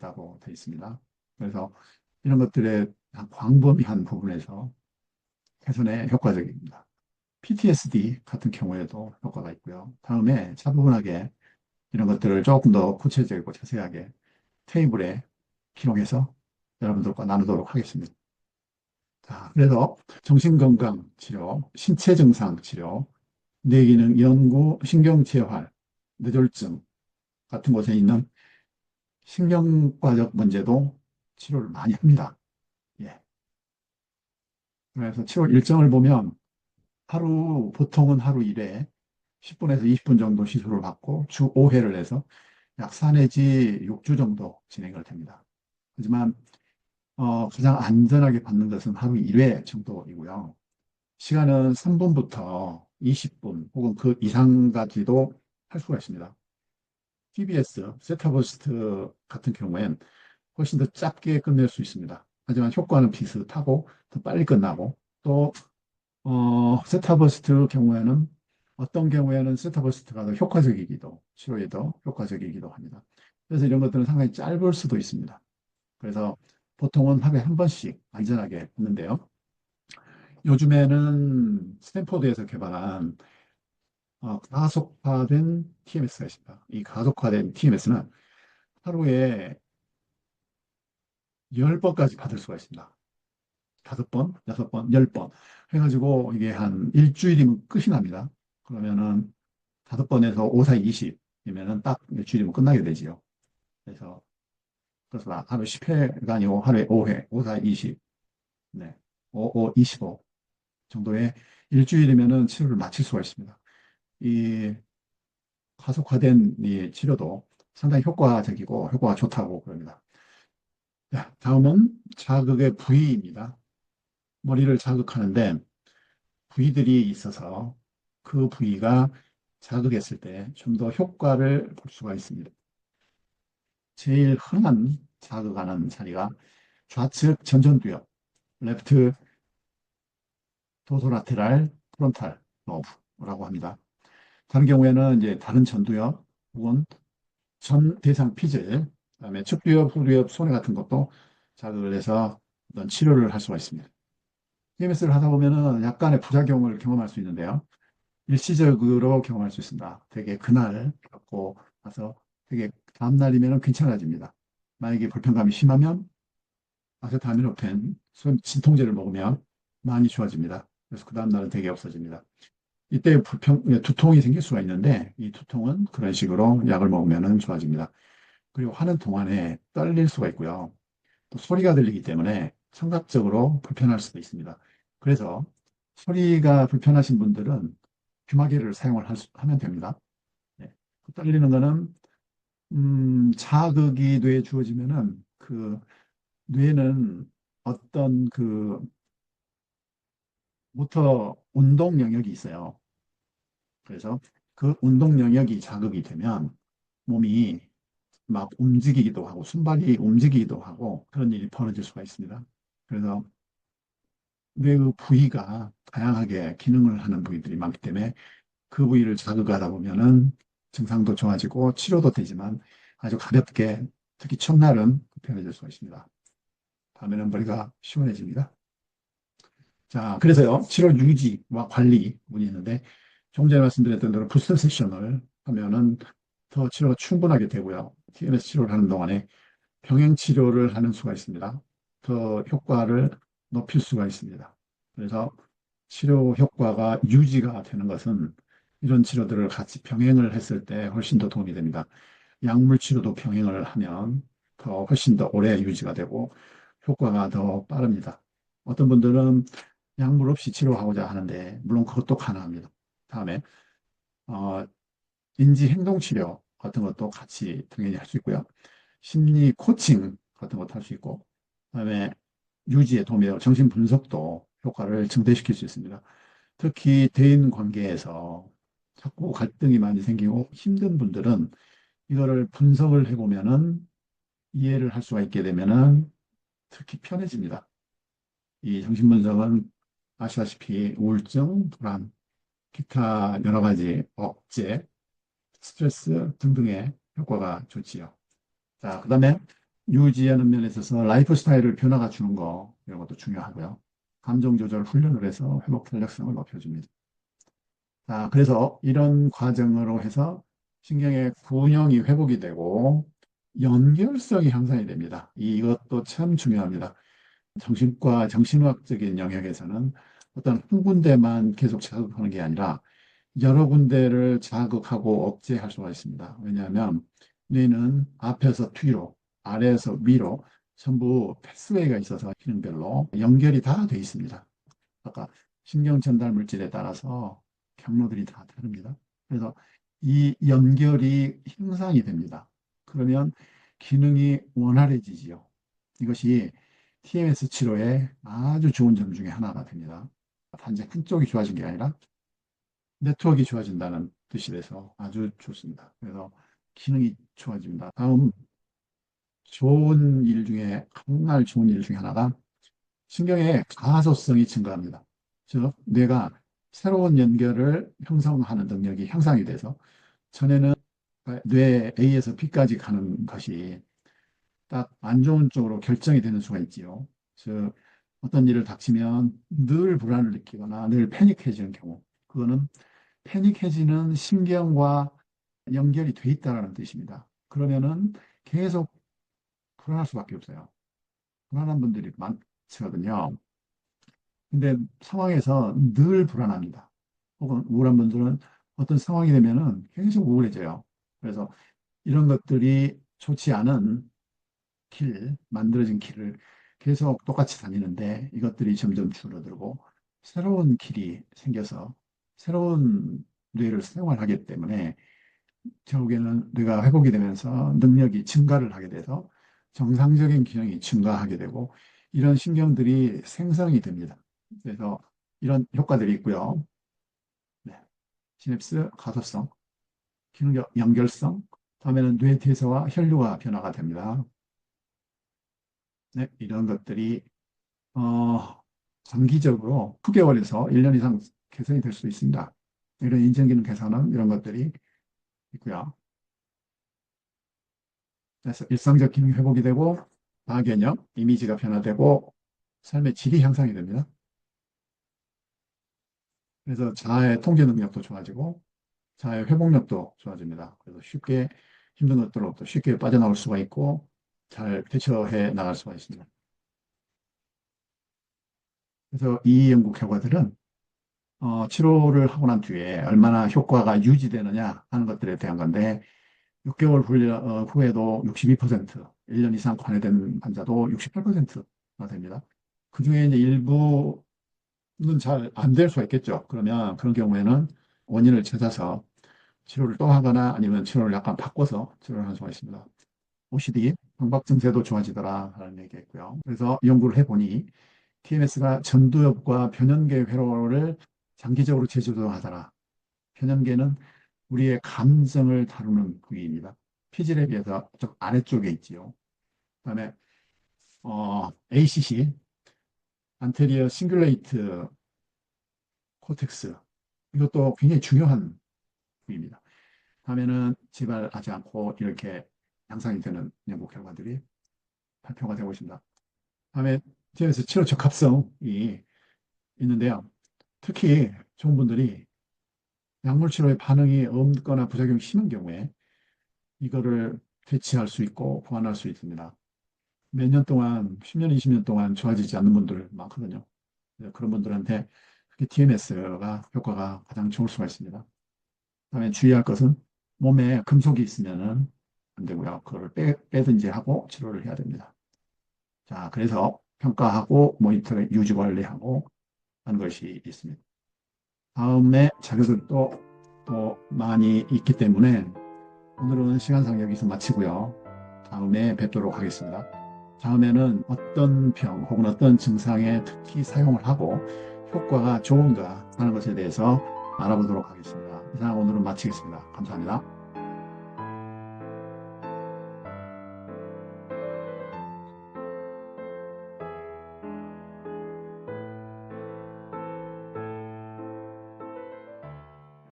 있다고 되어 있습니다. 그래서 이런 것들의 광범위한 부분에서 개선에 효과적입니다. PTSD 같은 경우에도 효과가 있고요. 다음에 차분하게 이런 것들을 조금 더 구체적이고 자세하게 테이블에 기록해서 여러분들과 나누도록 하겠습니다. 자, 그래서 정신건강 치료, 신체 증상 치료, 뇌기능 연구, 신경재활, 뇌졸중 같은 곳에 있는 신경과적 문제도 치료를 많이 합니다. 예. 그래서 치료 일정을 보면 보통은 하루 1회 10분에서 20분 정도 시술을 받고 주 5회를 해서 약 4 내지 6주 정도 진행을 됩니다. 하지만 가장 안전하게 받는 것은 하루 1회 정도이고요. 시간은 3분부터 20분 혹은 그 이상까지도 할 수가 있습니다. TBS, 세타버스트 같은 경우엔 훨씬 더 짧게 끝낼 수 있습니다. 하지만 효과는 비슷하고 더 빨리 끝나고 또 세타버스트 경우에는 어떤 경우에는 세타버스트가 더 효과적이기도 치료에 더 효과적이기도 합니다. 그래서 이런 것들은 상당히 짧을 수도 있습니다. 그래서 보통은 하루에 한 번씩 안전하게 했는데요. 요즘에는 스탠포드에서 개발한 가속화된 TMS가 있습니다. 이 가속화된 TMS는 하루에 10번까지 받을 수가 있습니다. 5번, 6번, 10번 해가지고 이게 한 일주일이면 끝이 납니다. 그러면은 5번에서 5, 4, 20이면은 딱 일주일이면 끝나게 되지요. 그래서 하루에 10회가 아니고 하루에 5회, 5, 4, 20, 네, 5, 5, 25 정도의 일주일이면은 치료를 마칠 수가 있습니다. 이 가속화된 이 치료도 상당히 효과적이고 효과가 좋다고 그럽니다. 자, 다음은 자극의 부위입니다. 머리를 자극하는데 부위들이 있어서 그 부위가 자극했을 때 좀 더 효과를 볼 수가 있습니다. 제일 흔한 자극하는 자리가 좌측 전전두엽, 레프트 도소라테랄 프론탈 로브라고 합니다. 다른 경우에는 이제 다른 전두엽 혹은 전 대상 피질, 그다음에 측두엽, 후두엽, 손해 같은 것도 자극을 해서 어떤 치료를 할 수가 있습니다. EMS를 하다 보면은 약간의 부작용을 경험할 수 있는데요. 일시적으로 경험할 수 있습니다. 되게 그날 갖고 나서 되게 다음날이면 괜찮아집니다. 만약에 불편감이 심하면 아세타미노펜, 진통제를 먹으면 많이 좋아집니다. 그래서 그 다음날은 되게 없어집니다. 이때 두통이 생길 수가 있는데 이 두통은 그런 식으로 약을 먹으면 좋아집니다. 그리고 하는 동안에 떨릴 수가 있고요. 또 소리가 들리기 때문에 청각적으로 불편할 수도 있습니다. 그래서 소리가 불편하신 분들은 귀마개를 하면 됩니다. 네. 그 떨리는 거는 자극이 뇌에 주어지면은 그 뇌는 어떤 그 모터 운동 영역이 있어요. 그래서 그 운동 영역이 자극이 되면 몸이 막 움직이기도 하고 손발이 움직이기도 하고 그런 일이 벌어질 수가 있습니다. 그래서 뇌의 부위가 다양하게 기능을 하는 부위들이 많기 때문에 그 부위를 자극하다 보면은 증상도 좋아지고 치료도 되지만 아주 가볍게 특히 첫날은 불편해질 수가 있습니다. 다음에는 머리가 시원해집니다. 자, 그래서요, 치료 유지와 관리 부분이 있는데 조금 전에 말씀드렸던 대로 부스터 세션을 하면은 더 치료가 충분하게 되고요. TMS 치료를 하는 동안에 병행 치료를 하는 수가 있습니다. 더 효과를 높일 수가 있습니다. 그래서 치료 효과가 유지가 되는 것은 이런 치료들을 같이 병행을 했을 때 훨씬 더 도움이 됩니다. 약물 치료도 병행을 하면 더 훨씬 더 오래 유지가 되고 효과가 더 빠릅니다. 어떤 분들은 약물 없이 치료하고자 하는데 물론 그것도 가능합니다. 다음에 어, 인지 행동 치료 같은 것도 같이 당연히 할 수 있고요. 심리 코칭 같은 것도 할 수 있고, 그다음에 유지에 도움이 되고 정신 분석도 효과를 증대시킬 수 있습니다. 특히 대인 관계에서 자꾸 갈등이 많이 생기고 힘든 분들은 이거를 분석을 해보면은 이해를 할 수가 있게 되면은 특히 편해집니다. 이 정신 분석은 아시다시피 우울증, 불안, 기타 여러 가지 억제, 스트레스 등등의 효과가 좋지요. 자, 그다음에 유지하는 면에 있어서 라이프 스타일을 변화가 주는 거 이런 것도 중요하고요. 감정 조절 훈련을 해서 회복 탄력성을 높여줍니다. 자, 그래서 이런 과정으로 해서 신경의 균형이 회복이 되고 연결성이 향상이 됩니다. 이것도 참 중요합니다. 정신과 정신의학적인 영역에서는 어떤 한 군데만 계속 자극하는 게 아니라 여러 군데를 자극하고 억제할 수가 있습니다. 왜냐하면 뇌는 앞에서 뒤로, 아래에서 위로 전부 패스웨이가 있어서 기능별로 연결이 다 돼 있습니다. 아까 신경 전달 물질에 따라서 경로들이 다 다릅니다. 그래서 이 연결이 형상이 됩니다. 그러면 기능이 원활해지지요. 이것이 TMS 치료의 아주 좋은 점 중에 하나가 됩니다. 단지 한쪽이 좋아진 게 아니라 네트워크가 좋아진다는 뜻이 돼서 아주 좋습니다. 그래서 기능이 좋아집니다. 다음 좋은 일 중에 정말 좋은 일 중에 하나가 신경의 가소성이 증가합니다. 즉 뇌가 새로운 연결을 형성하는 능력이 향상이 돼서 전에는 뇌 A에서 B까지 가는 것이 딱 안 좋은 쪽으로 결정이 되는 수가 있지요. 즉 어떤 일을 닥치면 늘 불안을 느끼거나 늘 패닉해지는 경우 그거는 패닉해지는 신경과 연결이 돼 있다는 뜻입니다. 그러면은 계속 불안할 수밖에 없어요. 불안한 분들이 많거든요. 근데 상황에서 늘 불안합니다. 혹은 우울한 분들은 어떤 상황이 되면은 계속 우울해져요. 그래서 이런 것들이 좋지 않은 만들어진 길을 계속 똑같이 다니는데 이것들이 점점 줄어들고 새로운 길이 생겨서 새로운 뇌를 사용을 하기 때문에 결국에는 뇌가 회복이 되면서 능력이 증가를 하게 돼서 정상적인 기능이 증가하게 되고 이런 신경들이 생성이 됩니다. 그래서 이런 효과들이 있고요. 네. 시냅스 가소성, 기능 연결성, 다음에는 뇌대사와 혈류가 변화가 됩니다. 네, 이런 것들이 장기적으로 9개월에서 1년 이상 개선이 될 수 있습니다. 이런 인정기능 개선은 이런 것들이 있고요. 그래서 일상적 기능이 회복이 되고 다개념, 이미지가 변화되고 삶의 질이 향상이 됩니다. 그래서 자아의 통제 능력도 좋아지고 자아의 회복력도 좋아집니다. 그래서 쉽게 힘든 것들로부터 쉽게 빠져나올 수가 있고 잘 대처해 나갈 수가 있습니다. 그래서 이 연구 결과들은 치료를 하고 난 뒤에 얼마나 효과가 유지되느냐 하는 것들에 대한 건데 6개월 후에도 62%, 1년 이상 관여된 환자도 68%가 됩니다. 그중에 이제 일부는 잘 안 될 수가 있겠죠. 그러면 그런 경우에는 원인을 찾아서 치료를 또 하거나 아니면 치료를 약간 바꿔서 치료를 하는 수가 있습니다. OCD, 강박 증세도 좋아지더라 라는 얘기했고요. 그래서 연구를 해보니 TMS가 전두엽과 변연계 회로를 장기적으로 제조하더라. 변연계는 우리의 감정을 다루는 부위입니다. 피질에 비해서 좀 아래쪽에 있지요. 그다음에 ACC, 안테리어 싱글레이트 코텍스 이것도 굉장히 중요한 부위입니다. 다음에는 재발하지 않고 이렇게 양상이 되는 연구 결과들이 발표가 되고 있습니다. 다음에 TMS 치료 적합성이 있는데요. 특히 좋은 분들이 약물 치료에 반응이 없거나 부작용이 심한 경우에 이거를 대체할 수 있고 보완할 수 있습니다. 몇 년 동안, 10년, 20년 동안 좋아지지 않는 분들 많거든요. 그런 분들한테 특히 TMS가 효과가 가장 좋을 수가 있습니다. 그다음에 주의할 것은 몸에 금속이 있으면은 안 되고요. 그걸 빼든지 하고 치료를 해야 됩니다. 자, 그래서 평가하고 모니터 유지 관리하고 하는 것이 있습니다. 다음에 자료들도 또 많이 있기 때문에 오늘은 시간상 여기서 마치고요. 다음에 뵙도록 하겠습니다. 다음에는 어떤 병 혹은 어떤 증상에 특히 사용을 하고 효과가 좋은가 하는 것에 대해서 알아보도록 하겠습니다. 이상 오늘은 마치겠습니다. 감사합니다.